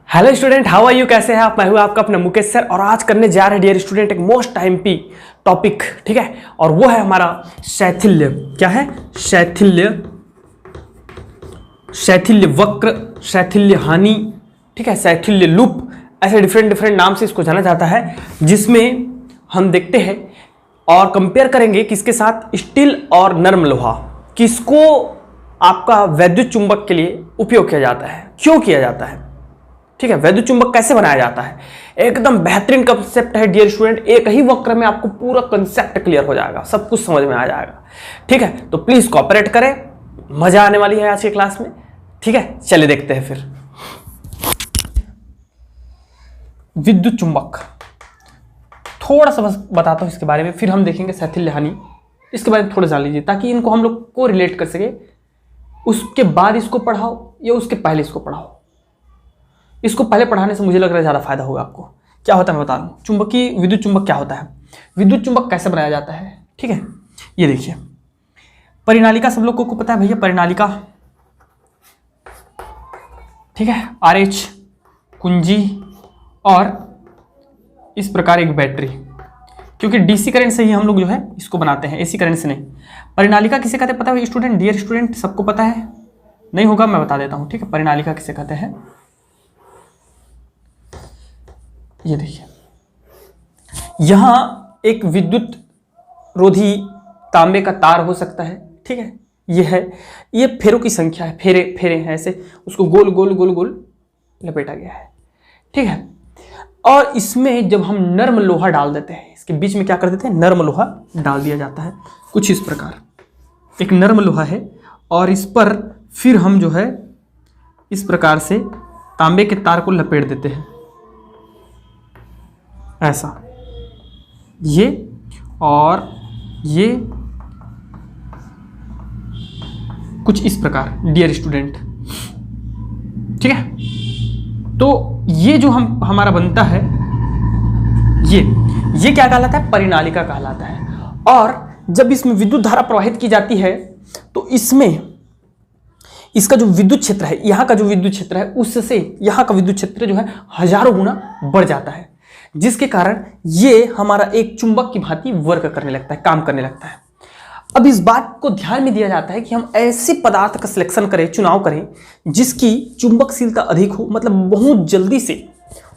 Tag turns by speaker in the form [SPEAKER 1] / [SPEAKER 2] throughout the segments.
[SPEAKER 1] Hello student, how are you? कैसे हैं आप? मैं हूं आपका अपना मुकेश सर और आज करने जा रहे हैं डियर स्टूडेंट एक मोस्ट टाइम टॉपिक, ठीक है। और वो है हमारा शैथिल्य। क्या है? शैथिल्य, शैथिल्य वक्र, शैथिल्य हानि, ठीक है, शैथिल्य लूप, ऐसे डिफरेंट नाम से इसको जाना जाता है। जिसमें हम देखते हैं और कंपेयर करेंगे किसके साथ? स्टील और नर्म लोहा। किसको आपका वैद्युत चुंबक के लिए उपयोग किया जाता है, क्यों किया जाता है, ठीक है। वैद्युत चुंबक कैसे बनाया जाता है, एकदम बेहतरीन कंसेप्ट है डियर स्टूडेंट। एक ही वक्र में आपको पूरा कंसेप्ट क्लियर हो जाएगा, सब कुछ समझ में आ जाएगा, ठीक है। तो प्लीज कोऑपरेट करें, मजा आने वाली है आज की क्लास में, ठीक है। चलिए देखते हैं फिर। विद्युत चुंबक थोड़ा सा बस बताता हूं इसके बारे में, फिर हम देखेंगे शैथिल्य हानि। इसके बारे में थोड़ा जान लीजिए ताकि इनको हम लोग को रिलेट कर सके। उसके बाद इसको पढ़ाओ या उसके पहले इसको पढ़ाओ। इसको पहले पढ़ाने से मुझे लग रहा है ज़्यादा फायदा होगा आपको। क्या होता है मैं बता रहा हूँ। चुंबकीय विद्युत चुंबक क्या होता है, विद्युत चुंबक कैसे बनाया जाता है, ठीक है। ये देखिए, परिनालिका सब लोगों को पता है भैया, परिनालिका, ठीक है। RH, कुंजी और इस प्रकार एक बैटरी, क्योंकि DC करंट से ही हम लोग जो है इसको बनाते हैं, AC करंट से नहीं। परिनालिका किसे कहते हैं पता है स्टूडेंट? डियर स्टूडेंट सबको पता है? नहीं होगा मैं बता देता हूँ, ठीक है। परिनालिका किसे कहते हैं, ये देखिए, यहां एक विद्युत रोधी तांबे का तार हो सकता है, ठीक है। ये है, ये फेरों की संख्या है, फेरे हैं ऐसे, उसको गोल गोल गोल गोल लपेटा गया है, ठीक है। और इसमें जब हम नर्म लोहा डाल देते हैं, इसके बीच में क्या कर देते हैं, नर्म लोहा डाल दिया जाता है कुछ इस प्रकार। एक नर्म लोहा है और इस पर फिर हम जो है इस प्रकार से तांबे के तार को लपेट देते हैं ऐसा, ये और ये कुछ इस प्रकार डियर स्टूडेंट, ठीक है। तो ये जो हमारा बनता है, ये क्या कहलाता है? परिनालिका कहलाता है। और जब इसमें विद्युत धारा प्रवाहित की जाती है तो इसमें इसका जो विद्युत क्षेत्र है, यहाँ का जो विद्युत क्षेत्र है, उससे यहाँ का विद्युत क्षेत्र जो है हजारों गुना बढ़ जाता है, जिसके कारण ये हमारा एक चुंबक की भांति वर्क करने लगता है, काम करने लगता है। अब इस बात को ध्यान में दिया जाता है कि हम ऐसे पदार्थ का सिलेक्शन करें, चुनाव करें जिसकी चुंबकशीलता अधिक हो, मतलब बहुत जल्दी से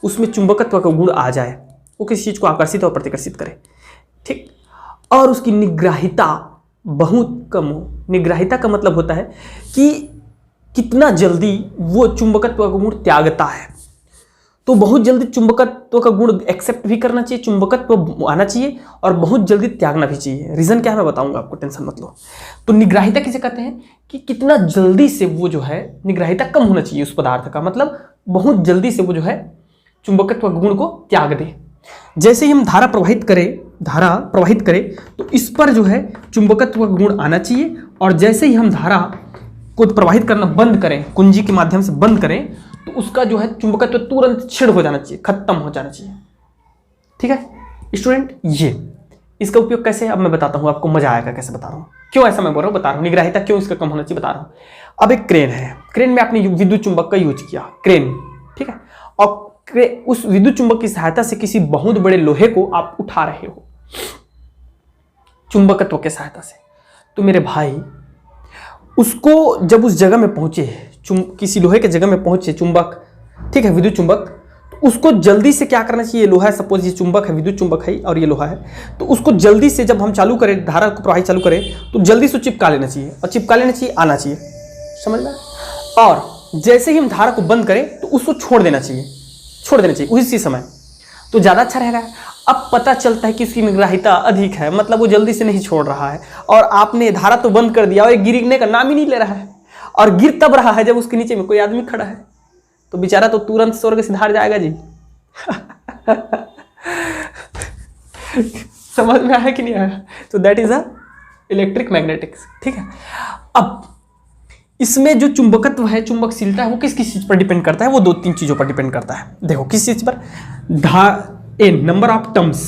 [SPEAKER 1] उसमें चुंबकत्व का गुण आ जाए, वो किसी चीज को आकर्षित और प्रतिकर्षित करे, ठीक। और उसकी निग्राहिता बहुत कम हो। निग्राहिता का मतलब होता है कि कितना जल्दी वो चुंबकत्व का गुण त्यागता है। तो बहुत जल्दी चुंबकत्व का गुण एक्सेप्ट भी करना चाहिए, चुंबकत्व आना चाहिए और बहुत जल्दी त्यागना भी चाहिए। रीजन क्या है मैं बताऊंगा आपको, टेंशन मत लो। तो निग्राहिता किसे कहते हैं कि कितना जल्दी से वो जो है, निग्राहिता कम होना चाहिए उस पदार्थ का, मतलब बहुत जल्दी से वो जो है चुंबकत्व गुण को त्याग दे। जैसे ही हम धारा प्रवाहित करें तो इस पर जो है चुंबकत्व का गुण आना चाहिए, और जैसे ही हम धारा को प्रवाहित करना बंद करें, कुंजी के माध्यम से बंद करें, तो उसका जो है चुंबकत्व तुरंत छिड़ हो जाना चाहिए, खत्म हो जाना चाहिए, ठीक है स्टूडेंट। ये इसका उपयोग कैसे है अब मैं बताता हूं आपको, मजा आएगा कैसे बता रहा हूं, क्यों ऐसा मैं बोल रहा हूं, बता रहा हूं निग्राहिता क्यों इसका कम होना चाहिए बता रहा हूं। अब एक क्रेन है, क्रेन में आपने विद्युत चुंबक का यूज किया, क्रेन, ठीक है। और उस विद्युत चुंबक की सहायता से किसी बहुत बड़े लोहे को आप उठा रहे हो चुंबकत्व के सहायता से। तो मेरे भाई, उसको जब उस जगह में पहुंचे, किसी लोहे के जगह में पहुंचे चुंबक, ठीक है, विद्युत चुंबक, तो उसको जल्दी से क्या करना चाहिए? लोहा है, सपोज ये चुंबक है, विद्युत चुंबक है और ये लोहा है, तो उसको जल्दी से जब हम चालू करें, धारा को प्रवाहित चालू करें, तो जल्दी से चिपका लेना चाहिए, और चिपका लेना चाहिए, आना चाहिए, समझ में। और जैसे ही हम धारा को बंद करें तो उसको छोड़ देना चाहिए उसी समय, तो ज्यादा अच्छा रहेगा। अब पता चलता है कि उसकी निग्राहिता अधिक है, मतलब वो जल्दी से नहीं छोड़ रहा है, और आपने धारा तो बंद कर दिया और गिरने का नाम ही नहीं ले रहा है, और गिर तब रहा है जब उसके नीचे में कोई आदमी खड़ा है, तो बेचारा तो तुरंत स्वर्ग सिधार जाएगा जी। समझ में आया कि नहीं आया? तो that is a electric magnetics, ठीक है। अब इसमें जो चुंबकत्व है, चुंबकशीलता है, वो किस चीज पर डिपेंड करता है? वो 2-3 चीजों पर डिपेंड करता है। देखो किस चीज पर? नंबर ऑफ टर्म्स,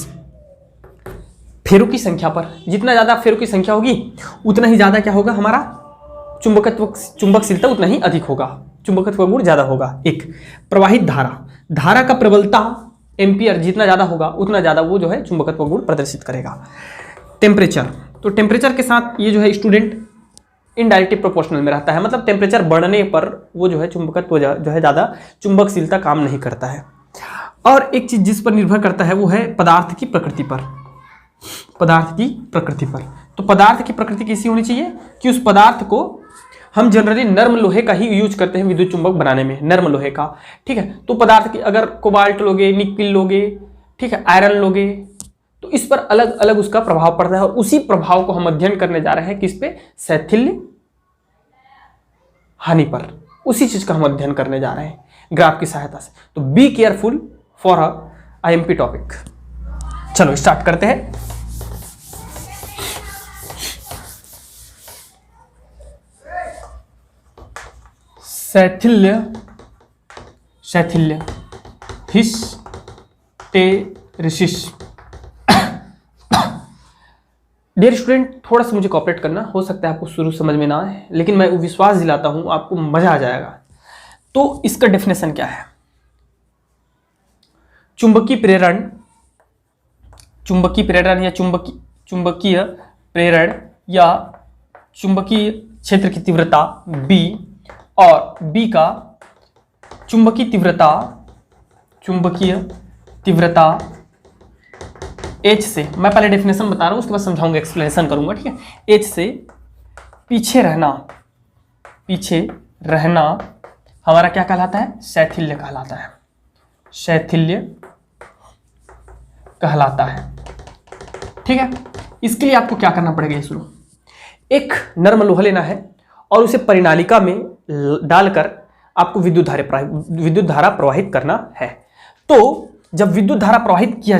[SPEAKER 1] फेरों की संख्या पर। जितना ज्यादा फेरों की संख्या होगी उतना ही ज्यादा क्या होगा, हमारा चुंबकशीलता उतना ही अधिक होगा, चुंबकत्व गुण ज्यादा होगा। एक प्रवाहित धारा का प्रबलता एम्पियर जितना ज्यादा होगा उतना ज्यादा वो जो है चुंबकत्व गुण प्रदर्शित करेगा। टेम्परेचर, तो टेम्परेचर के साथ ये जो है स्टूडेंट इनडायरेक्टली प्रोपोर्शनल में रहता है, मतलब टेम्परेचर बढ़ने पर वो जो है चुंबकत्व जो है ज़्यादा चुंबकशीलता काम नहीं करता है। और एक चीज़ जिस पर निर्भर करता है वो है पदार्थ की प्रकृति पर। पदार्थ की प्रकृति पर, तो पदार्थ की प्रकृति कैसी होनी चाहिए कि उस पदार्थ को हम जनरली नर्म लोहे का ही यूज करते हैं विद्युत चुंबक बनाने में, नर्म लोहे का, ठीक है। तो पदार्थ की अगर कोबाल्ट लोगे, निकिल लोगे, ठीक है, आयरन लोगे, तो इस पर अलग अलग उसका प्रभाव पड़ता है और उसी प्रभाव को हम अध्ययन करने जा रहे हैं किस पे, शैथिल्य हानि पर। उसी चीज का हम अध्ययन करने जा रहे हैं ग्राफ की सहायता से। तो be careful for IMP topic. चलो स्टार्ट करते हैं। शैथिल्य हिस्टेरिसिस। डियर स्टूडेंट, थोड़ा सा मुझे कॉपरेट करना, हो सकता है आपको शुरू समझ में ना आए, लेकिन मैं विश्वास दिलाता हूं आपको मजा आ जाएगा। तो इसका डेफिनेशन क्या है? चुंबकीय प्रेरण या चुंबकीय क्षेत्र की तीव्रता B और B का चुंबकीय तीव्रता H से, मैं पहले डेफिनेशन बता रहा हूं उसके बाद समझाऊंगा, एक्सप्लेनेशन करूंगा, ठीक है। H से पीछे रहना हमारा क्या कहलाता है? शैथिल्य कहलाता है। शैथिल्य कहलाता है, ठीक है। इसके लिए आपको क्या करना पड़ेगा, सुनो। एक नर्म लोहा लेना है और उसे परिनालिका में डालकर आपको विद्युत धारा प्रवाहित करना है। तो जब विद्युत धारा प्रवाहित किया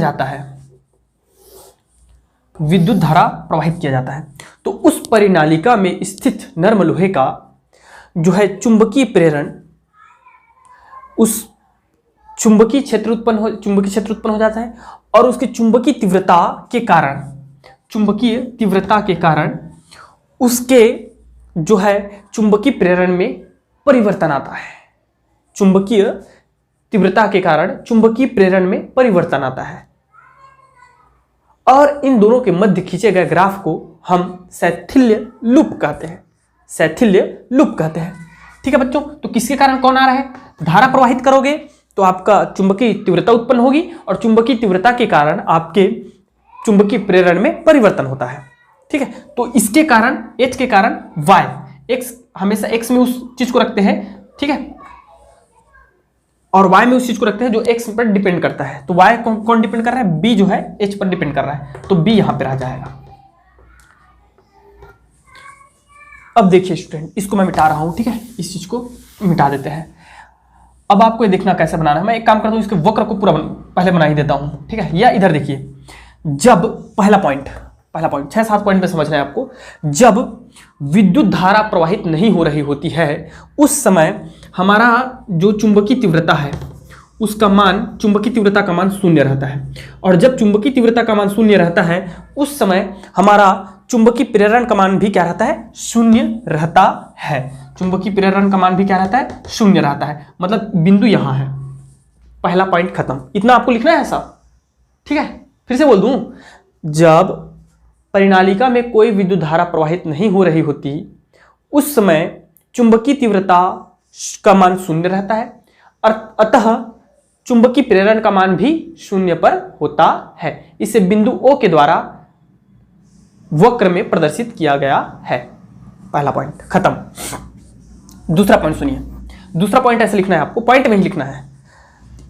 [SPEAKER 1] जाता है तो उस परिनालिका में स्थित नर्म लोहे का जो है चुंबकीय प्रेरण, उस चुंबकीय क्षेत्र उत्पन्न हो जाता है और उसकी चुंबकीय तीव्रता के कारण उसके जो है चुंबकीय प्रेरण में परिवर्तन आता है। चुंबकीय तीव्रता के कारण चुंबकीय प्रेरण में परिवर्तन आता है और इन दोनों के मध्य खींचे गए ग्राफ को हम शैथिल्य लूप कहते हैं। ठीक है बच्चों, तो किसके कारण कौन आ रहा है? धारा प्रवाहित करोगे तो आपका चुंबकीय तीव्रता उत्पन्न होगी और चुंबकीय तीव्रता के कारण आपके चुंबकीय प्रेरण में परिवर्तन होता है, ठीक है। तो इसके कारण H के कारण Y, X हमेशा X में उस चीज को रखते हैं, ठीक है, और Y में उस चीज को रखते हैं जो X पर डिपेंड करता है। तो Y कौन डिपेंड कर रहा है? B जो है H पर डिपेंड कर रहा है, तो B यहां पे रह जाएगा। अब देखिए स्टूडेंट, इसको मैं मिटा रहा हूं, ठीक है, इस चीज को मिटा देते हैं। अब आपको ये देखना कैसे बनाना है। मैं एक काम करता हूं, इसके वक्र को पूरा पहले बना ही देता हूं, ठीक है। या इधर देखिए, जब पहला पॉइंट 6-7 पॉइंट पे समझना है आपको। जब विद्युत धारा प्रवाहित नहीं हो रही होती है उस समय हमारा जो चुंबकीय तीव्रता है उसका मान, चुंबकीय तीव्रता का मान 0 रहता है। और जब चुंबकीय तीव्रता का मान 0 रहता है उस समय हमारा चुंबकीय प्रेरण का मान भी क्या रहता है? 0 रहता है। चुंबकीय प्रेरण का मान भी क्या रहता है? 0 रहता है। मतलब बिंदु यहां है, पहला पॉइंट खत्म। इतना आपको लिखना है ऐसा, ठीक है। फिर से बोल दूं, जब परिनालिका में कोई विद्युत धारा प्रवाहित नहीं हो रही होती उस समय चुंबकीय तीव्रता का मान 0 रहता है और अतः चुंबकीय प्रेरण का मान भी 0 पर होता है। इसे बिंदु O के द्वारा वक्र में प्रदर्शित किया गया है। पहला पॉइंट खत्म। दूसरा पॉइंट सुनिए। दूसरा पॉइंट ऐसे लिखना है आपको, पॉइंट में ही लिखना है,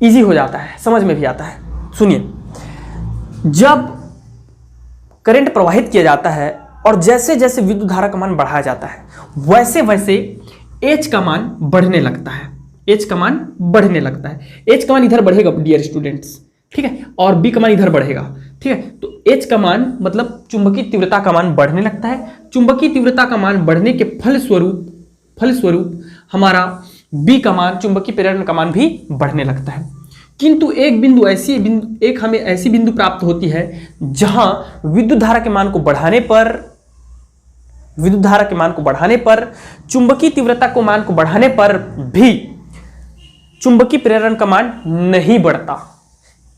[SPEAKER 1] इजी हो जाता है, समझ में भी आता है। सुनिए, जब करंट प्रवाहित किया जाता है और जैसे जैसे विद्युत धारा का मान बढ़ाया जाता है वैसे वैसे H का मान बढ़ने लगता है। H का मान बढ़ने लगता है। H का मान इधर बढ़ेगा डियर स्टूडेंट्स, ठीक है, और B का मान इधर बढ़ेगा, ठीक है। तो H का मान मतलब चुंबकीय तीव्रता का मान बढ़ने लगता है। चुंबकीय तीव्रता का मान बढ़ने के फलस्वरूप हमारा B का मान, चुंबकीय प्रेरण का मान भी बढ़ने लगता है। किंतु हमें ऐसी बिंदु प्राप्त होती है जहां विद्युत धारा के मान को बढ़ाने पर विद्युत धारा के मान को बढ़ाने पर, चुंबकीय तीव्रता को मान को बढ़ाने पर भी चुंबकीय प्रेरण का मान नहीं बढ़ता।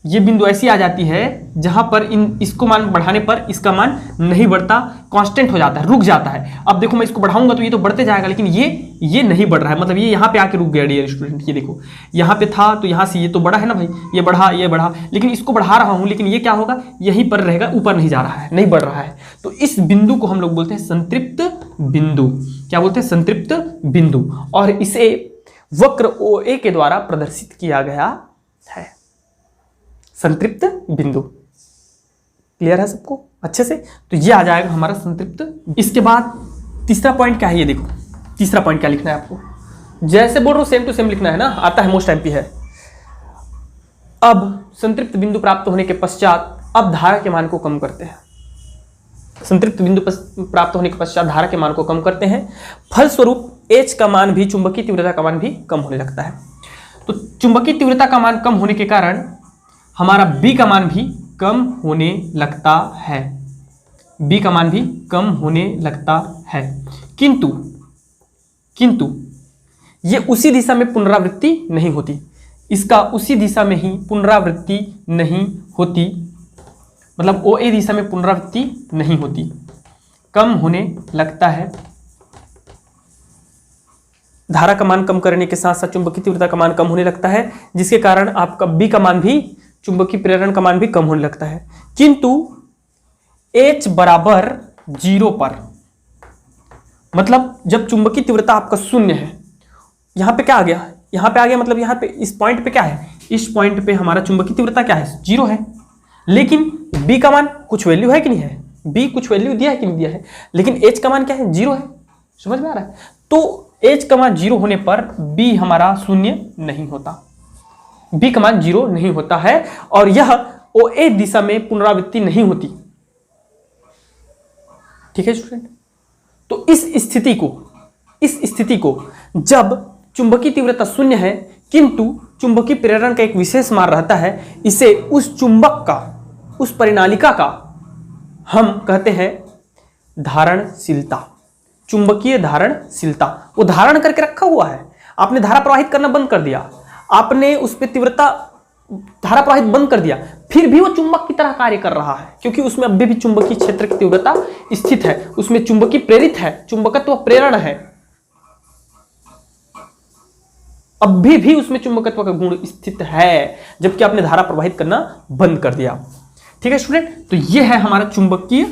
[SPEAKER 1] ये बिंदु ऐसी आ जाती है जहां पर इसको मान बढ़ाने पर इसका मान नहीं बढ़ता, कांस्टेंट हो जाता है, रुक जाता है। अब देखो मैं इसको बढ़ाऊंगा तो ये तो बढ़ते जाएगा, लेकिन ये नहीं बढ़ रहा है, मतलब ये यहाँ पे आके रुक गया डियर स्टूडेंट। ये देखो यहाँ पे था तो यहाँ से ये तो बढ़ा है ना भाई, ये बढ़ा, लेकिन इसको बढ़ा रहा हूं, लेकिन ये क्या होगा, यहीं पर रहेगा, ऊपर नहीं जा रहा है, नहीं बढ़ रहा है। तो इस बिंदु को हम लोग बोलते हैं संतृप्त बिंदु। क्या बोलते हैं? संतृप्त बिंदु। और इसे वक्र OA के द्वारा प्रदर्शित किया गया है, संतृप्त बिंदु। क्लियर है सबको अच्छे से? तो ये आ जाएगा हमारा संतृप्त। इसके बाद तीसरा पॉइंट क्या है, ये देखो तीसरा पॉइंट क्या लिखना है आपको, जैसे बोल रहा हूं सेम टू सेम लिखना है ना, आता है, मोस्ट एमपी है। अब संतृप्त बिंदु प्राप्त होने के पश्चात अब धारा के मान को कम करते हैं। संतृप्त बिंदु प्राप्त होने के पश्चात धारा के मान को कम करते हैं, फलस्वरूप H का मान भी, चुंबकीय तीव्रता का मान भी कम होने लगता है। तो चुंबकीय तीव्रता का मान कम होने के कारण हमारा B का मान भी कम होने लगता है, B का मान भी कम होने लगता है। किंतु ये उसी दिशा में पुनरावृत्ति नहीं होती, इसका उसी दिशा में ही पुनरावृत्ति नहीं होती, मतलब OA दिशा में पुनरावृत्ति नहीं होती, कम होने लगता है। धारा का मान कम करने के साथ साथ चुंबकीय तीव्रता का मान कम होने लगता है, जिसके कारण आपका B का मान भी, चुंबकीय प्रेरण का मान भी कम होने लगता है। किंतु H बराबर 0 पर, मतलब जब चुंबकीय तीव्रता आपका शून्य है, यहां पे क्या आ गया, यहां पे आ गया, मतलब यहां पे इस पॉइंट पे क्या है, इस पॉइंट पे हमारा चुंबकीय तीव्रता क्या है, 0 है। लेकिन B का मान कुछ वैल्यू है कि नहीं है, B कुछ वैल्यू दिया है कि नहीं दिया है, लेकिन H का मान क्या है, 0 है। समझ में आ रहा है? तो H का मान 0 होने पर B हमारा शून्य नहीं होता, B का मान 0 नहीं होता है, और यह OA दिशा में पुनरावृत्ति नहीं होती। ठीक है स्टूडेंट? तो इस स्थिति को जब चुंबकीय तीव्रता शून्य है किंतु चुंबकीय प्रेरण का एक विशेष मान रहता है, इसे उस चुंबक का, उस परिनालिका का हम कहते हैं धारणशीलता, चुंबकीय धारणशीलता। वो धारण करके रखा हुआ है, आपने धारा प्रवाहित करना बंद कर दिया, आपने उस पर तीव्रता, धारा प्रवाहित बंद कर दिया, फिर भी वो चुंबक की तरह कार्य कर रहा है, क्योंकि उसमें अभी भी चुंबकीय क्षेत्र की तीव्रता स्थित है, उसमें चुंबकीय प्रेरित है, चुंबकत्व प्रेरण है, अभी भी उसमें चुंबकत्व का गुण स्थित है, जबकि आपने धारा प्रवाहित करना बंद कर दिया। ठीक है स्टूडेंट? तो ये है हमारा चुंबकीय,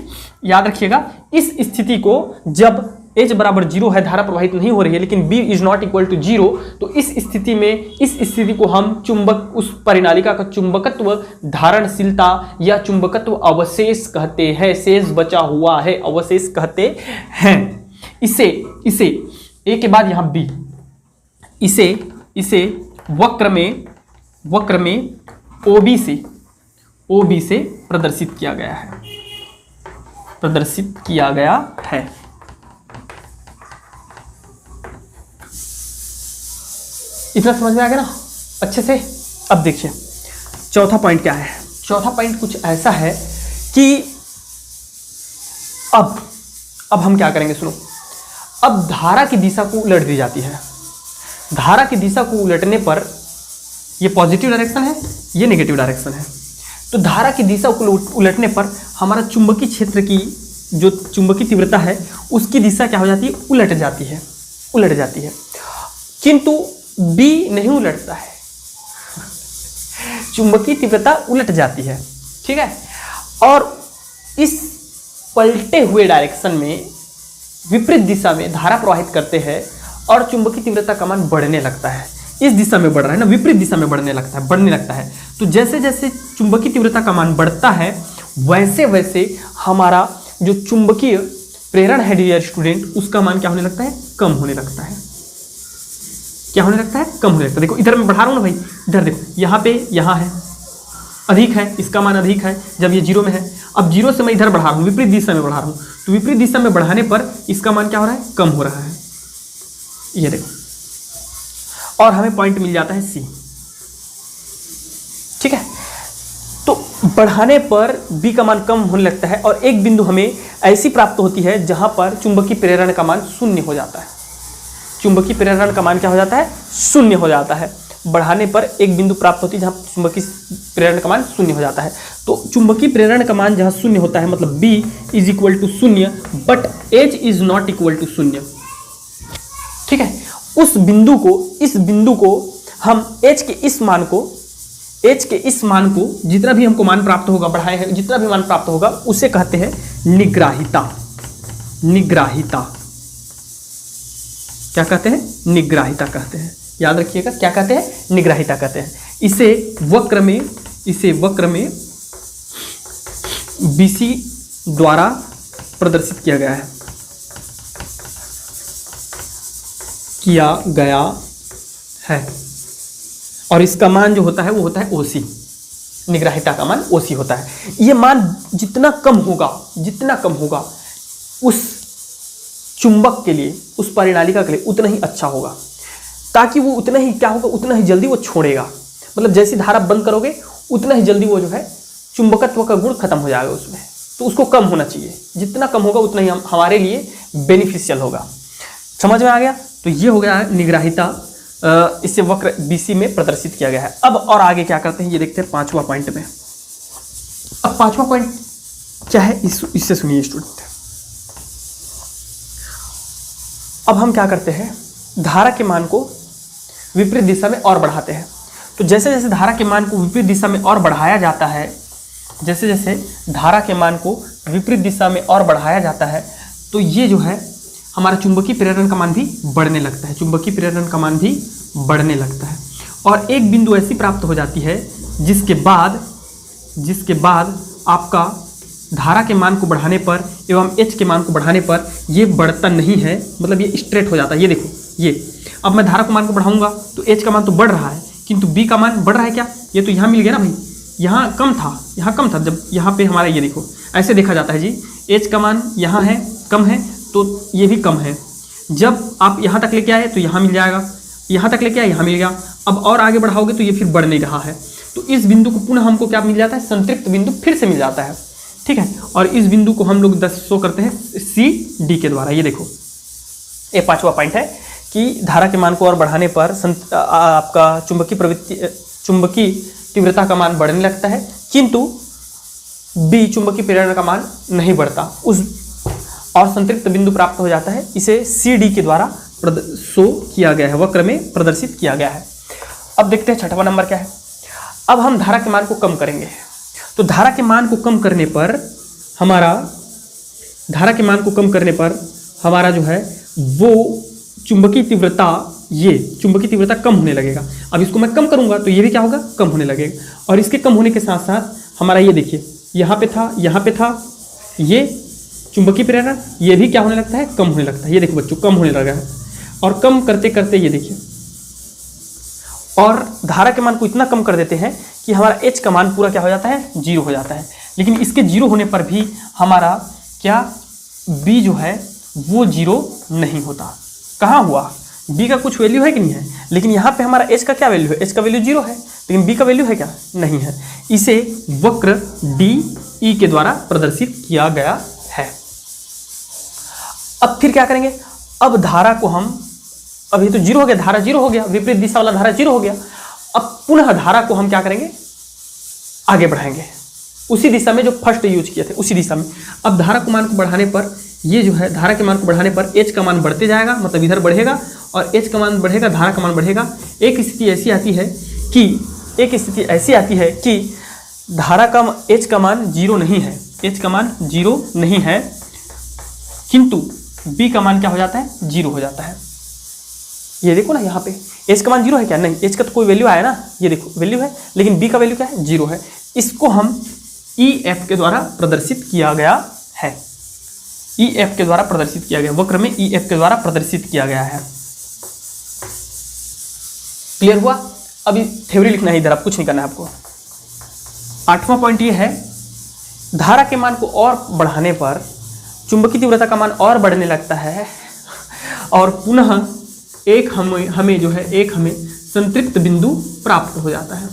[SPEAKER 1] याद रखिएगा इस स्थिति को, जब H बराबर 0 है, धारा प्रवाहित नहीं हो रही है, लेकिन B is not equal to 0, तो इस स्थिति को हम चुंबक, उस परिनालिका का चुंबकत्व धारणशीलता या चुंबकत्व अवशेष कहते हैं, शेष बचा हुआ है, अवशेष कहते हैं। इसे A के बाद यहां B, इसे वक्र में OB से प्रदर्शित किया गया है, इतना समझ में आ गया ना अच्छे से? अब देखिए चौथा पॉइंट क्या है। चौथा पॉइंट कुछ ऐसा है कि अब हम क्या करेंगे, सुनो। अब धारा की दिशा को उलट दी जाती है, धारा की दिशा को उलटने पर ये पॉजिटिव डायरेक्शन है, ये नेगेटिव डायरेक्शन है, तो धारा की दिशा को उलटने पर हमारा चुंबकीय क्षेत्र की जो चुंबकीय तीव्रता है उसकी दिशा क्या हो जाती है, उलट जाती है। किंतु B नहीं उलटता है, चुंबकीय तीव्रता उलट जाती है। ठीक है? और इस पलटे हुए डायरेक्शन में, विपरीत दिशा में धारा प्रवाहित करते हैं और चुंबकीय तीव्रता का मान बढ़ने लगता है। इस दिशा में बढ़ रहा है ना, विपरीत दिशा में बढ़ने लगता है। तो जैसे जैसे चुंबकीय तीव्रता का मान बढ़ता है, वैसे वैसे हमारा जो चुंबकीय प्रेरण है डियर स्टूडेंट, उसका मान क्या होने लगता है, कम होने लगता है। क्या होने लगता है, कम होने लगता है। देखो इधर मैं बढ़ा रहा हूँ ना भाई, इधर देखो, यहाँ पे यहाँ है अधिक है, इसका मान अधिक है जब ये 0 में है। अब 0 से मैं इधर बढ़ा रहा हूँ, विपरीत दिशा में बढ़ा रहा हूँ, तो विपरीत दिशा में बढ़ाने पर इसका मान क्या हो रहा है, कम हो रहा है। ये देखो, और हमें पॉइंट मिल जाता है C। ठीक है? तो बढ़ाने पर बी का मान कम होने लगता है और एक बिंदु हमें ऐसी प्राप्त होती है जहां पर चुंबकीय प्रेरण का मान शून्य हो जाता है। चुंबकीय प्रेरण का मान क्या हो जाता है? शून्य हो जाता है। बढ़ाने पर एक बिंदु प्राप्त होती है जहां चुंबकीय प्रेरण का मान शून्य हो जाता है। तो चुंबकीय प्रेरण का मान जहां शून्य होता है मतलब B इज इक्वल टू शून्य but H is not equal to शून्य। ठीक है, इस बिंदु को हम H के इस मान को जितना भी हमको मान प्राप्त होगा, बढ़ाए हैं जितना भी मान प्राप्त होगा उसे कहते हैं निग्राहिता। क्या कहते हैं? निग्राहिता कहते हैं। याद रखिएगा, क्या कहते हैं? निग्राहिता कहते हैं। इसे वक्र में BC द्वारा प्रदर्शित किया गया है और इसका मान जो होता है वो होता है OC। निग्राहिता का मान OC होता है। ये मान जितना कम होगा उस चुंबक के लिए, उस परिनालिका के लिए उतना ही अच्छा होगा, ताकि वो उतना ही क्या होगा, उतना ही जल्दी वो छोड़ेगा। मतलब जैसी धारा बंद करोगे उतना ही जल्दी वो जो है चुंबकत्व का गुण खत्म हो जाएगा उसमें। तो उसको कम होना चाहिए, जितना कम होगा उतना ही हमारे लिए बेनिफिशियल होगा। समझ में आ गया? तो ये हो गया निग्राहिता, इससे वक्र BC में प्रदर्शित किया गया है। अब और आगे क्या करते हैं ये देखते हैं 5वां पॉइंट में। अब 5वां पॉइंट क्या है इससे सुनिए स्टूडेंट। अब हम क्या करते हैं, धारा के मान को विपरीत दिशा में और बढ़ाते हैं। तो जैसे जैसे धारा के मान को विपरीत दिशा में और बढ़ाया जाता है, तो ये जो है हमारा चुंबकीय प्रेरण का मान भी बढ़ने लगता है। और एक बिंदु ऐसी प्राप्त हो जाती है जिसके बाद आपका धारा के मान को बढ़ाने पर एवं H के मान को बढ़ाने पर ये बढ़ता नहीं है, मतलब ये स्ट्रेट हो जाता है। ये देखो, ये अब मैं धारा के मान को बढ़ाऊंगा तो H का मान तो बढ़ रहा है, किंतु B का मान बढ़ रहा है क्या? ये तो यहाँ मिल गया ना भाई, यहाँ कम था, जब यहाँ पे हमारा ये देखो ऐसे देखा जाता है जी, H का मान यहाँ है कम है तो ये भी कम है। जब आप यहाँ तक लेके आए तो यहाँ मिल जाएगा, यहाँ तक लेके आए यहाँ मिल गया। अब और आगे बढ़ाओगे तो ये फिर बढ़ नहीं रहा है, तो इस बिंदु को पुनः हमको क्या मिल जाता है? संतृप्त बिंदु फिर से मिल जाता है। ठीक है, और इस बिंदु को हम लोग शो करते हैं CD के द्वारा। ये देखो, ये 5वां पॉइंट है कि धारा के मान को और बढ़ाने पर आपका चुंबकीय तीव्रता का मान बढ़ने लगता है, किंतु B चुंबकीय प्रेरण का मान नहीं बढ़ता, और संतृप्त बिंदु प्राप्त हो जाता है। इसे CD के द्वारा शो किया गया है, वक्र में प्रदर्शित किया गया है। अब देखते हैं 6वां नंबर क्या है। अब हम धारा के मान को कम करेंगे। तो धारा के मान को कम करने पर हमारा जो है वो चुंबकीय तीव्रता कम होने लगेगा। अब इसको मैं कम करूंगा तो ये भी क्या होगा? कम होने लगेगा। और इसके कम होने के साथ साथ हमारा ये देखिए, यहाँ पे था ये चुंबकीय प्रेरण, ये भी क्या होने लगता है? कम होने लगता है। ये देखो बच्चों, कम होने लगा है। और कम करते करते ये देखिए, और धारा के मान को इतना कम कर देते हैं कि हमारा H का मान पूरा क्या हो जाता है? 0 हो जाता है। लेकिन इसके 0 होने पर भी हमारा क्या B जो है वो 0 नहीं होता। कहाँ हुआ? B का कुछ वैल्यू है कि नहीं है, लेकिन यहाँ पे हमारा H का क्या वैल्यू है? H का वैल्यू 0 है, लेकिन B का वैल्यू है क्या? नहीं है। इसे वक्र DE के द्वारा प्रदर्शित किया गया है। अब फिर क्या करेंगे? अब धारा को हम, अभी तो 0 हो गया, धारा 0 हो गया, विपरीत दिशा वाला धारा 0 हो गया। अब पुनः धारा को हम क्या करेंगे? आगे बढ़ाएंगे, उसी दिशा में जो फर्स्ट यूज किए थे, उसी दिशा में। अब धारा के मान को बढ़ाने पर ये जो है, धारा के मान को बढ़ाने पर H का मान बढ़ते जाएगा, मतलब इधर बढ़ेगा और H का मान बढ़ेगा, धारा का मान बढ़ेगा। एक स्थिति ऐसी आती है कि धारा का H का मान 0 नहीं है, H का मान 0 नहीं है, किंतु B का मान क्या हो जाता है? 0 हो जाता है। ये देखो ना, यहाँ पे H का मान 0 है क्या? नहीं, H का तो कोई वैल्यू आया ना, ये देखो वैल्यू है, लेकिन B का वैल्यू क्या है? 0 है। इसको हम EF के द्वारा प्रदर्शित किया गया है, EF के द्वारा प्रदर्शित किया गया, वक्र में EF के द्वारा प्रदर्शित किया गया है। क्लियर हुआ? अभी थ्योरी लिखना है इधर, आप कुछ नहीं करना है आपको। 8वां पॉइंट ये है, धारा के मान को और बढ़ाने पर चुंबकीय तीव्रता का मान और बढ़ने लगता है और पुनः हमें संतृप्त बिंदु प्राप्त हो जाता है।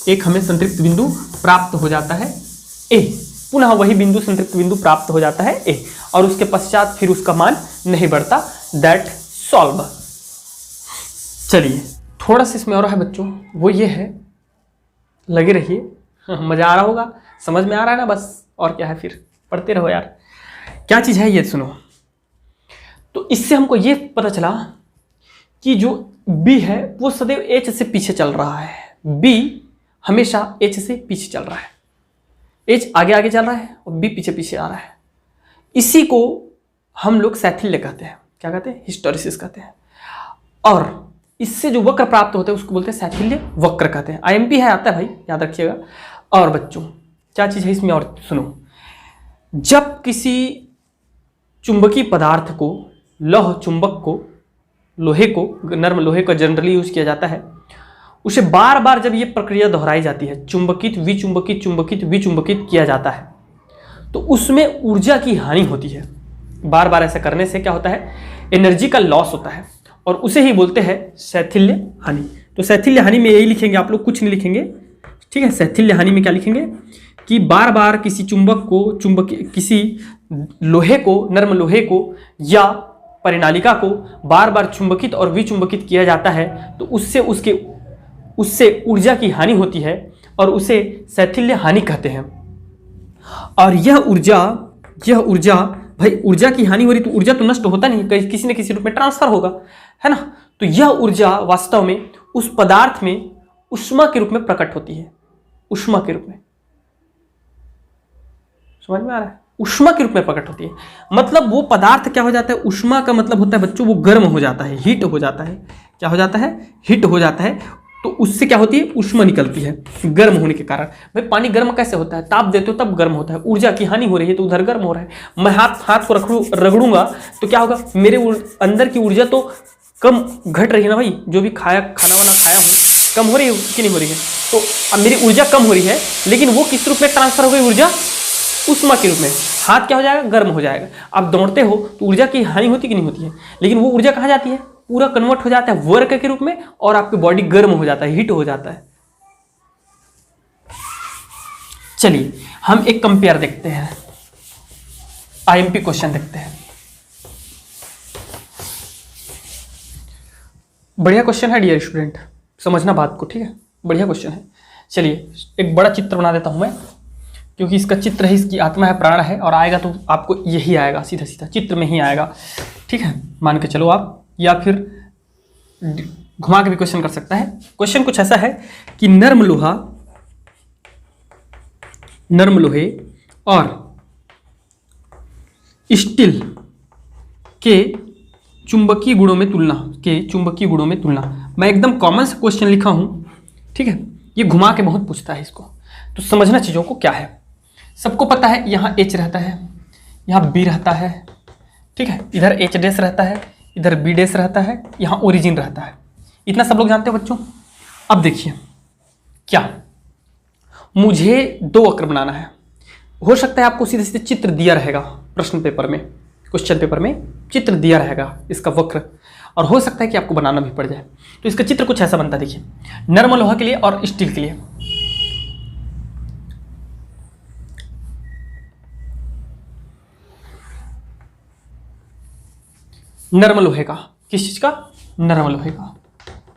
[SPEAKER 1] एक हमें संतृप्त बिंदु प्राप्त हो जाता है ए, पुनः वही बिंदु संतृप्त बिंदु प्राप्त हो जाता है ए, और उसके पश्चात फिर उसका मान नहीं बढ़ता। That solve. चलिए थोड़ा सा इसमें और है बच्चों, वो ये है, लगे रहिए, मजा आ रहा होगा, समझ में आ रहा है ना, बस और क्या है, फिर पढ़ते रहो यार। क्या चीज है ये सुनो। तो इससे हमको ये पता चला कि जो बी है वो सदैव एच से पीछे चल रहा है, बी हमेशा एच से पीछे चल रहा है, एच आगे आगे चल रहा है और बी पीछे पीछे आ रहा है। इसी को हम लोग शैथिल्य कहते हैं। क्या कहते हैं? हिस्टोरिसिस कहते हैं। और इससे जो वक्र प्राप्त होते हैं उसको बोलते हैं शैथिल्य वक्र कहते हैं। आईएमपी है, आता है भाई, याद रखिएगा। और बच्चों क्या चीज़ है इसमें और सुनो, जब किसी चुंबकीय पदार्थ को, लौह चुंबक को, लोहे को, नर्म लोहे का जनरली यूज किया जाता है, उसे बार बार जब ये प्रक्रिया दोहराई जाती है, चुंबकित विचुंबकित चुंबकित विचुंबकित किया जाता है, तो उसमें ऊर्जा की हानि होती है। बार बार ऐसा करने से क्या होता है? एनर्जी का लॉस होता है, और उसे ही बोलते हैं शैथिल्य हानि। तो शैथिल्य हानि में यही लिखेंगे आप लोग, कुछ नहीं लिखेंगे, ठीक है। शैथिल्य हानि में क्या लिखेंगे कि बार बार किसी चुंबक को, किसी लोहे को, नर्म लोहे को या परिनालिका को बार बार चुंबकित और विचुंबकित किया जाता है, तो उससे ऊर्जा की हानि होती है और उसे शैथिल्य हानि कहते हैं। और यह ऊर्जा भाई, ऊर्जा की हानि हो रही तो ऊर्जा तो नष्ट होता नहीं, किसी न किसी रूप में ट्रांसफर होगा, है ना। तो यह ऊर्जा वास्तव में उस पदार्थ में ऊष्मा के रूप में प्रकट होती है, ऊष्मा के रूप में। समझ में आ रहा है? ऊष्मा के रूप में प्रकट होती है, मतलब वो पदार्थ क्या हो जाता है, ऊष्मा का मतलब होता है बच्चों वो गर्म हो जाता है, हीट हो जाता है। क्या हो जाता है? हीट हो जाता है। तो उससे क्या होती है? ऊष्मा निकलती है गर्म होने के कारण। भाई पानी गर्म कैसे होता है? ताप देते हो तब गर्म होता है। ऊर्जा की हानि हो रही है तो उधर गर्म हो रहा है। मैं हाथ को रगड़ूंगा तो क्या होगा? मेरे अंदर की ऊर्जा तो कम घट रही है ना भाई, जो भी खाना वाना खाया हूँ कम हो रही है कि नहीं हो रही है? तो अब मेरी ऊर्जा कम हो रही है, लेकिन वो किस रूप में ट्रांसफर हो गई? ऊर्जा ऊष्मा के रूप में। हाथ क्या हो जाएगा? गर्म हो जाएगा। आप दौड़ते हो तो ऊर्जा की हानि होती कि नहीं होती है? लेकिन वो ऊर्जा कहाँ जाती है? पूरा कन्वर्ट हो जाता है वर्क के रूप में, और आपकी बॉडी गर्म हो जाता है, हीट हो जाता है। चलिए हम एक कंपेयर देखते हैं, आईएमपी क्वेश्चन देखते हैं। बढ़िया क्वेश्चन है डियर स्टूडेंट, समझना बात को, ठीक है। बढ़िया क्वेश्चन है। चलिए एक बड़ा चित्र बना देता हूं मैं, क्योंकि इसका चित्र है, इसकी आत्मा है, प्राण है, और आएगा तो आपको यही आएगा, सीधा सीधा चित्र में ही आएगा, ठीक है। मान के चलो आप, या फिर घुमा के भी क्वेश्चन कर सकता है। क्वेश्चन कुछ ऐसा है कि नर्म लोहे और स्टील के चुंबकीय गुणों में तुलना। मैं एकदम कॉमन सा क्वेश्चन लिखा हूं, ठीक है। ये घुमा के बहुत पूछता है इसको, तो समझना चीजों को क्या है। सबको पता है यहाँ H रहता है, यहाँ B रहता है, ठीक है। इधर H डैश रहता है, इधर B डैश रहता है, यहाँ ओरिजिन रहता है। इतना सब लोग जानते हो बच्चों। अब देखिए क्या, मुझे दो वक्र बनाना है। हो सकता है आपको सीधे सीधे चित्र दिया रहेगा प्रश्न पेपर में, क्वेश्चन पेपर में चित्र दिया रहेगा इसका वक्र, और हो सकता है कि आपको बनाना भी पड़ जाए। तो इसका चित्र कुछ ऐसा बनता है, देखिए, नर्म लोहा के लिए और स्टील के लिए। नर्म लोहे का, किस चीज का? नर्म लोहे का।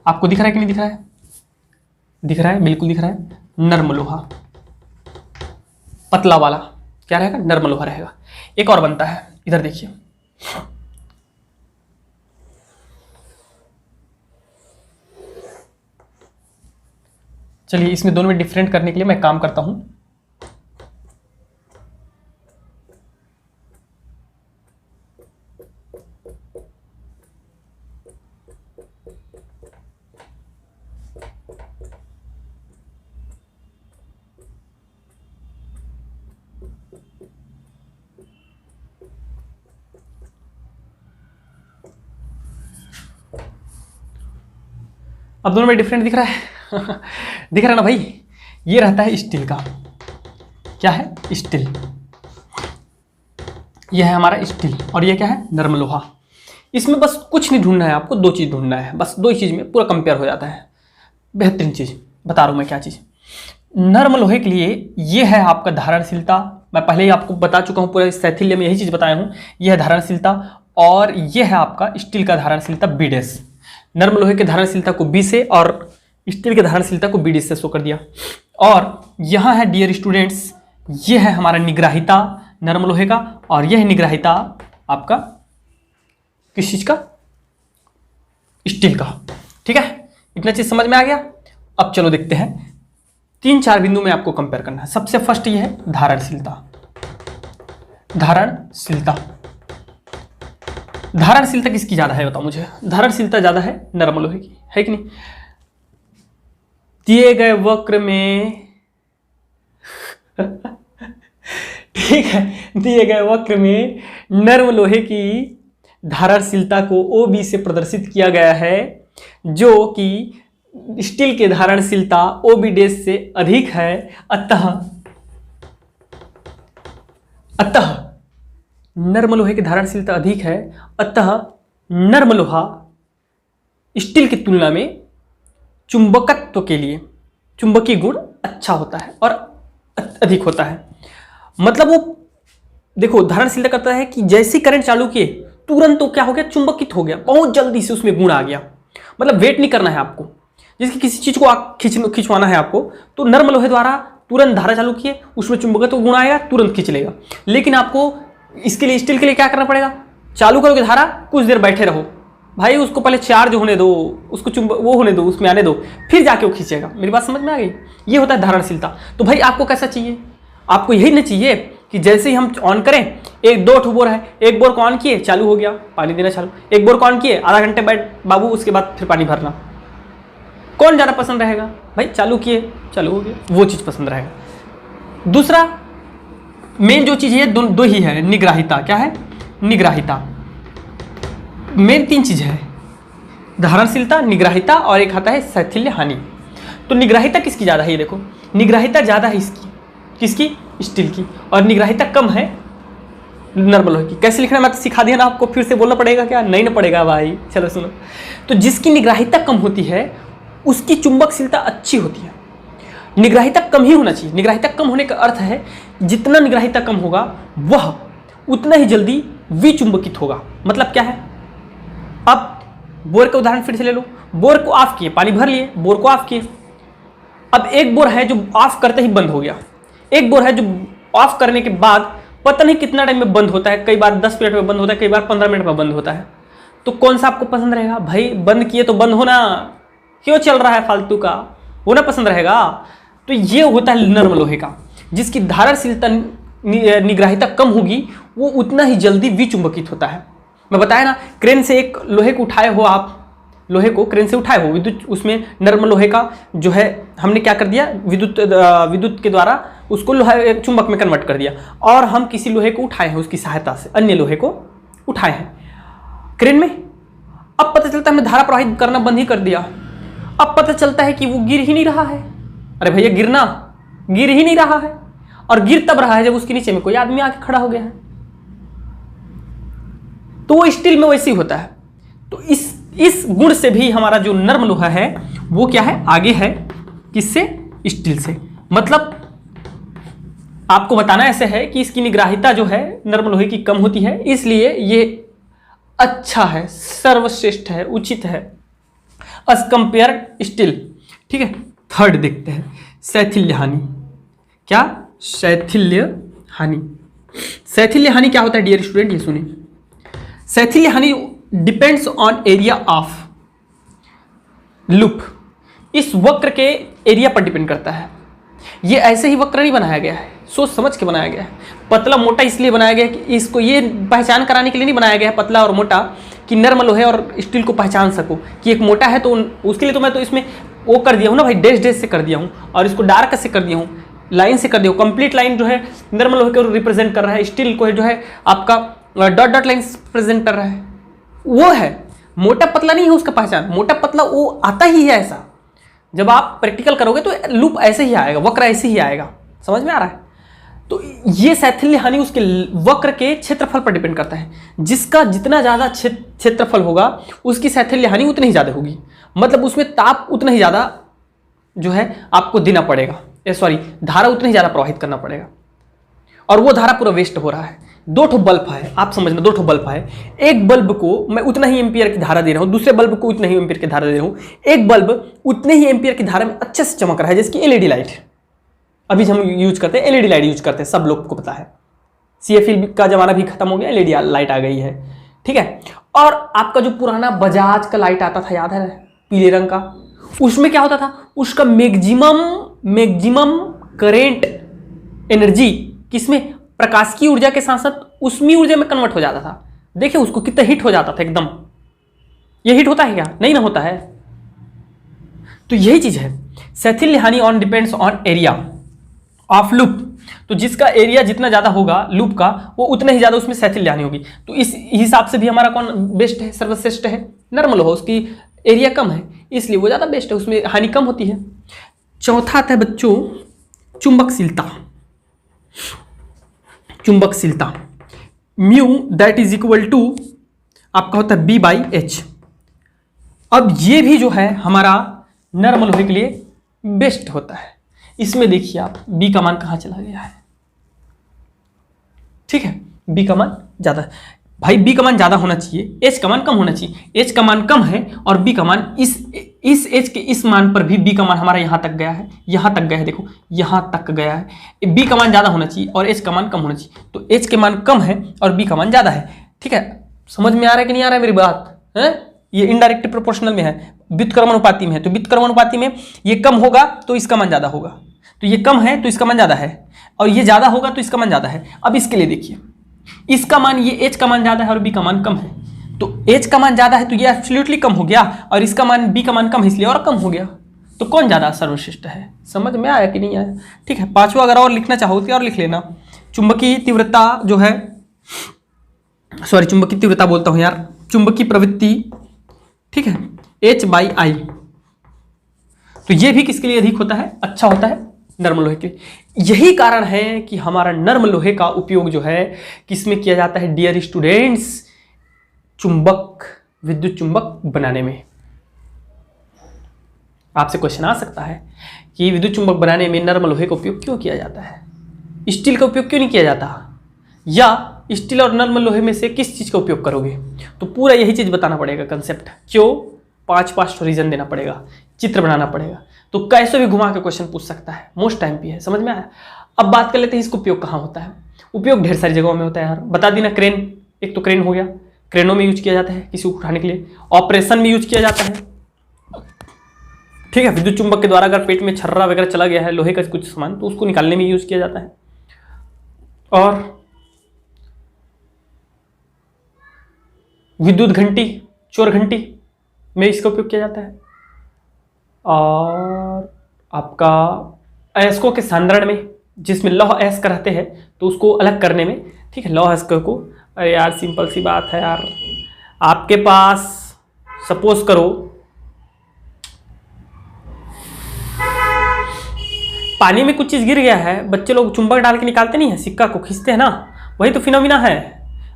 [SPEAKER 1] आपको दिख रहा है कि नहीं दिख रहा है? दिख रहा है, बिल्कुल दिख रहा है। नर्म लोहा, पतला वाला क्या रहेगा? नर्म लोहा रहेगा। एक और बनता है, इधर देखिए, चलिए इसमें दोनों में डिफरेंट करने के लिए मैं काम करता हूं। अब दोनों में डिफरेंट दिख रहा है दिख रहा है ना भाई। ये रहता है स्टील का, क्या है? स्टील। यह है हमारा स्टील, और ये क्या है? नर्म लोहा। इसमें बस कुछ नहीं ढूंढना है आपको, दो चीज ढूंढना है, बस दो ही चीज में पूरा कंपेयर हो जाता है। बेहतरीन चीज बता रहा हूं मैं, क्या चीज? नर्म लोहे के लिए ये है आपका धारणशीलता, मैं पहले ही आपको बता चुका हूँ, पूरे शैथिल्य में यही चीज बताया हूँ, यह है धारणशीलता। और यह है आपका स्टील का धारणशीलता बी डैश। नर्म लोहे के धारणशीलता को बी से और स्टील के धारणशीलता को बी डैश से शो कर दिया। और यहाँ है डियर स्टूडेंट्स, यह है हमारा निग्राहिता नर्म लोहे का, और यह निग्राहिता आपका किस चीज का, स्टील का। ठीक है, इतना चीज समझ में आ गया। अब चलो देखते हैं, 3-4 बिंदु में आपको कंपेयर करना है। सबसे फर्स्ट ये है धारणशीलता। धारणशीलता धारणशीलता किसकी ज्यादा है बताओ मुझे? धारणशीलता ज्यादा है नर्म लोहे की, है कि नहीं? दिए गए वक्र में ठीक है, दिए गए वक्र में नर्म लोहे की धारणशीलता को OB से प्रदर्शित किया गया है, जो कि स्टील की धारणशीलता OB डैश से अधिक है। अतः नर्म लोहे की धारणशीलता अधिक है, अतः नर्म लोहा स्टील की तुलना में चुंबकत्व के लिए चुंबकीय गुण अच्छा होता है और अधिक होता है। मतलब वो देखो धारणशीलता करता है कि जैसे करंट चालू किए तुरंत तो क्या हो गया, चुंबकित हो गया, बहुत जल्दी से उसमें गुण आ गया। मतलब वेट नहीं करना है आपको, जिसकी किसी चीज को खिंचवाना है आपको, तो नर्म लोहे द्वारा तुरंत धारा चालू किए, उसमें चुंबकत्व गुण आएगा, तुरंत खींच लेगा। लेकिन आपको इसके लिए, स्टील के लिए क्या करना पड़ेगा? चालू करोगे धारा, कुछ देर बैठे रहो भाई, उसको पहले चार्ज होने दो, उसको वो होने दो, उसमें आने दो, फिर जाके वो खींचेगा। मेरी बात समझ में आ गई? ये होता है धारणशीलता। तो भाई आपको कैसा चाहिए? आपको यही ना चाहिए कि जैसे ही हम ऑन करें, 1-2 बोर है, एक बोर को ऑन किए चालू हो गया, पानी देना चालू, एक बोर को ऑन किए आधा घंटे बैठ बाबू, उसके बाद फिर पानी भरना। कौन ज़्यादा पसंद रहेगा भाई? चालू किए चालू हो गया, वो चीज़ पसंद रहेगा। दूसरा मेन जो चीज़ है दो ही है, निग्राहिता। क्या है? निग्राहिता। मेन 3 चीज़ है, धारणशीलता, निग्राहिता और एक आता है शैथिल्य हानि। तो निग्राहिता किसकी ज़्यादा है? ये देखो, निग्राहिता ज़्यादा है इसकी, किसकी? स्टील की। और निग्राहिता कम है नर्म लोहे की। कैसे लिखना मैं तो सिखा दिया ना आपको, फिर से बोलना पड़ेगा क्या? नहीं ना पड़ेगा भाई। चलो सुनो, तो जिसकी निग्राहिता कम होती है उसकी चुंबकशीलता अच्छी होती है। निग्राहिता कम ही होना चाहिए। निग्राहिता कम होने का अर्थ है जितना निग्राहिता कम होगा वह उतना ही जल्दी विचुंबकित होगा। मतलब क्या है? अब बोर का उदाहरण फिर से ले लो। बोर को ऑफ किए, पानी भर लिए, बोर को ऑफ किए। अब एक बोर है जो ऑफ करते ही बंद हो गया, एक बोर है जो ऑफ करने के बाद पता नहीं कितना टाइम में बंद होता है। कई बार 10 मिनट में बंद होता है, कई बार 15 मिनट में बंद होता है। तो कौन सा आपको पसंद रहेगा? भाई बंद किए तो बंद होना, क्यों चल रहा है फालतू का, होना पसंद रहेगा। तो ये होता है नर्म लोहे का, जिसकी धारणशीलता निग्राहिता कम होगी वो उतना ही जल्दी विचुंबकित होता है। मैं बताया ना, क्रेन से एक लोहे को उठाए हो आप, लोहे को क्रेन से उठाए हो, विद्युत उसमें नर्म लोहे का जो है हमने क्या कर दिया, विद्युत के द्वारा उसको लोहे चुंबक में कन्वर्ट कर दिया। और हम किसी लोहे को उठाए हैं उसकी सहायता से, अन्य लोहे को उठाए हैं क्रेन में। अब पता चलता है हमने धारा प्रवाहित करना बंद ही कर दिया। अब पता चलता है कि वो गिर ही नहीं रहा है। अरे भैया गिर ही नहीं रहा है, और गिर तब रहा है जब उसके नीचे में कोई आदमी आके खड़ा हो गया है। तो वो स्टील में वैसे ही होता है। तो इस गुण से भी हमारा जो नर्म लोहा है वो क्या है, आगे है किससे? स्टील से। मतलब आपको बताना ऐसे है कि इसकी निग्राहिता जो है नर्म लोहे की कम होती है, इसलिए ये अच्छा है, सर्वश्रेष्ठ है, उचित है एज कंपेयर स्टील। ठीक है, थर्ड देखते हैं शैथिल्य हानि। क्या? शैथिल्य हानि। शैथिल्य हानि क्या होता है डियर स्टूडेंट? ये सुनिए, शैथिल्य हानि depends on area of loop. इस वक्र के एरिया पर डिपेंड करता है। ये ऐसे ही वक्र नहीं बनाया गया है, सोच समझ के बनाया गया है। पतला मोटा इसलिए बनाया गया है कि इसको ये पहचान कराने के लिए नहीं बनाया गया है पतला और मोटा, कि नर्म लोहे और स्टील को पहचान सको कि एक मोटा है तो उसके लिए तो मैं तो इसमें वो कर दिया हूँ ना भाई, डैश डैश से कर दिया हूँ, और इसको डार्क से कर दिया हूँ, लाइन से कर दिया हूँ। कंप्लीट लाइन जो है नर्म लोहे को रिप्रेजेंट कर रहा है, स्टील को जो है आपका डॉट डॉट लाइन प्रेजेंट कर रहा है। वो है मोटा पतला नहीं है उसका पहचान, मोटा पतला वो आता ही है ऐसा। जब आप प्रैक्टिकल करोगे तो लूप ऐसे ही आएगा, वक्र ऐसे ही आएगा। समझ में आ रहा है? तो ये शैथिल्य हानि उसके वक्र के क्षेत्रफल पर डिपेंड करता है। जिसका जितना ज़्यादा क्षेत्रफल होगा उसकी शैथिल्य हानि उतनी ही ज़्यादा होगी। मतलब उसमें ताप उतना ही ज़्यादा जो है आपको देना पड़ेगा, सॉरी धारा उतना ही ज़्यादा प्रवाहित करना पड़ेगा, और वो धारा पूरा वेस्ट हो रहा है। 2 ठो बल्ब है, आप समझना 2 ठो बल्ब है, एक बल्ब को मैं उतना ही एम्पियर की धारा दे रहा हूँ, दूसरे बल्ब को उतना ही एम्पियर की धारा दे रहा हूँ। एक बल्ब उतने ही एम्पियर की धारा में अच्छे से चमक रहा है, जैसे कि एलईडी लाइट अभी हम यूज करते हैं, एलईडी लाइट यूज करते हैं, सब लोग को पता है। सीएफएल का जमाना भी खत्म हो गया, एलईडी लाइट आ गई है, ठीक है। और आपका जो पुराना बजाज का लाइट आता था, याद है, पीले रंग का, उसमें क्या होता था, उसका मैक्सिमम करेंट एनर्जी किसमें, प्रकाश की ऊर्जा के साथ साथ उष्मीय ऊर्जा में कन्वर्ट हो जाता था। देखिए उसको कितना हिट हो जाता था एकदम। ये हिट होता है क्या? नहीं ना होता है। तो यही चीज है, सेथिल हानि on depends on area of loop. तो जिसका एरिया जितना ज्यादा होगा लूप का, वो उतना ही ज्यादा उसमें सेथिल हानि होगी। तो इस हिसाब से भी हमारा कौन बेस्ट है, सर्वश्रेष्ठ है? नॉर्मल हो, उसकी एरिया कम है इसलिए वो ज्यादा बेस्ट है, उसमें हानि कम होती है। चौथा आता है बच्चों चुंबकशीलता। चुंबकशीलता mu that is equal to आपका होता है B/H। अब ये भी जो है हमारा नॉर्मल लोहे के लिए बेस्ट होता है। इसमें देखिए आप B का मान कहाँ चला गया है, ठीक है, B का मान ज्यादा, भाई B का मान ज्यादा होना चाहिए, H का मान कम होना चाहिए। H का मान कम है और B का मान इस H के इस मान पर भी B का मान हमारा यहां तक गया है, यहां तक गया है, देखो यहां तक गया है। B का मान ज्यादा होना चाहिए और H का मान कम होना चाहिए। तो H के मान कम है और B का मान ज्यादा है, ठीक है। समझ में आ रहा है कि नहीं आ रहा है मेरी बात है? ये इनडायरेक्ट प्रोपोर्शनल में है, व्युत्क्रमानुपाती में है। तो व्युत्क्रमानुपाती में ये कम होगा तो इसका मान ज्यादा होगा, तो ये कम है तो इसका मान ज्यादा है, और ये ज्यादा होगा तो इसका मान ज्यादा है। अब इसके लिए देखिए, इसका मान, ये H का मान ज्यादा है और B का मान कम है, तो H का मान ज्यादा है तो ये एब्सोल्युटली कम हो गया, और इसका मान B का मान कम है इसलिए और कम हो गया। तो कौन ज्यादा सर्वश्रेष्ठ है? समझ में आया कि नहीं आया? ठीक है। पांचवा अगर और लिखना चाहो तो और लिख लेना। चुंबकीय तीव्रता जो है, सॉरी चुंबकीय तीव्रता बोलता हूं यार, चुंबकीय प्रवृत्ति, ठीक है, H/I। तो ये भी किसके लिए अधिक होता है? अच्छा होता है नर्म लोहे के। यही कारण है कि हमारा नर्म लोहे का उपयोग जो है किसमें किया जाता है डियर स्टूडेंट्स? चुंबक, विद्युत चुंबक बनाने में। आपसे क्वेश्चन आ सकता है कि विद्युत चुंबक बनाने में नर्म लोहे का उपयोग क्यों किया जाता है, स्टील का उपयोग क्यों नहीं किया जाता, या स्टील और नर्म लोहे में से किस चीज का उपयोग करोगे? तो पूरा यही चीज बताना पड़ेगा, कंसेप्ट। क्यों? 5 रीजन देना पड़ेगा, चित्र बनाना पड़ेगा। तो कैसे भी घुमा के क्वेश्चन पूछ सकता है, मोस्ट टाइम पे है। समझ में आया? अब बात कर लेते हैं इसका उपयोग कहाँ होता है। उपयोग ढेर सारी जगहों में होता है यार, बता दी ना। क्रेन, एक तो क्रेन हो गया, क्रेनों में यूज किया जाता है किसी को उठाने के लिए। ऑपरेशन में यूज किया जाता है, ठीक है। विद्युत चुंबक के द्वारा अगर पेट में छर्रा वगैरह चला गया है लोहे का कुछ सामान, तो उसको निकालने में यूज किया जाता है। और विद्युत घंटी, चोर घंटी में इसका उपयोग किया जाता है। और आपका अयस्कों के सांद्रण में, जिसमें लौह अयस्क रहते हैं तो उसको अलग करने में, ठीक है, लौह अयस्क को। अरे यार सिंपल सी बात है यार, आपके पास सपोज करो पानी में कुछ चीज गिर गया है, बच्चे लोग चुंबक डाल के निकालते नहीं है, सिक्का को खींचते हैं ना, वही तो फिनोमिना है।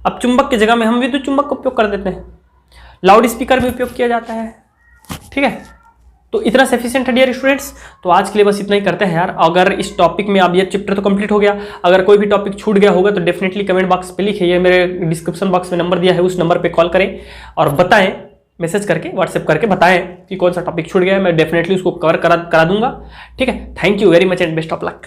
[SPEAKER 1] अब चुंबक की जगह में हम विद्युत चुंबक का उपयोग कर देते हैं। लाउड स्पीकर में उपयोग किया जाता है, ठीक है। तो इतना सफिशिएंट है डियर स्टूडेंट्स। तो आज के लिए बस इतना ही करते हैं यार। अगर इस टॉपिक में अब ये चैप्टर तो कंप्लीट हो गया, अगर कोई भी टॉपिक छूट गया होगा तो डेफिनेटली कमेंट बॉक्स पे लिखिए, मेरे डिस्क्रिप्शन बॉक्स में नंबर दिया है, उस नंबर पे कॉल करें और बताएं, मैसेज करके, व्हाट्सएप करके बताएं कि कौन सा टॉपिक छूट गया है। मैं डेफिनेटली उसको कवर करा दूंगा, ठीक है। Thank you very much and best of luck.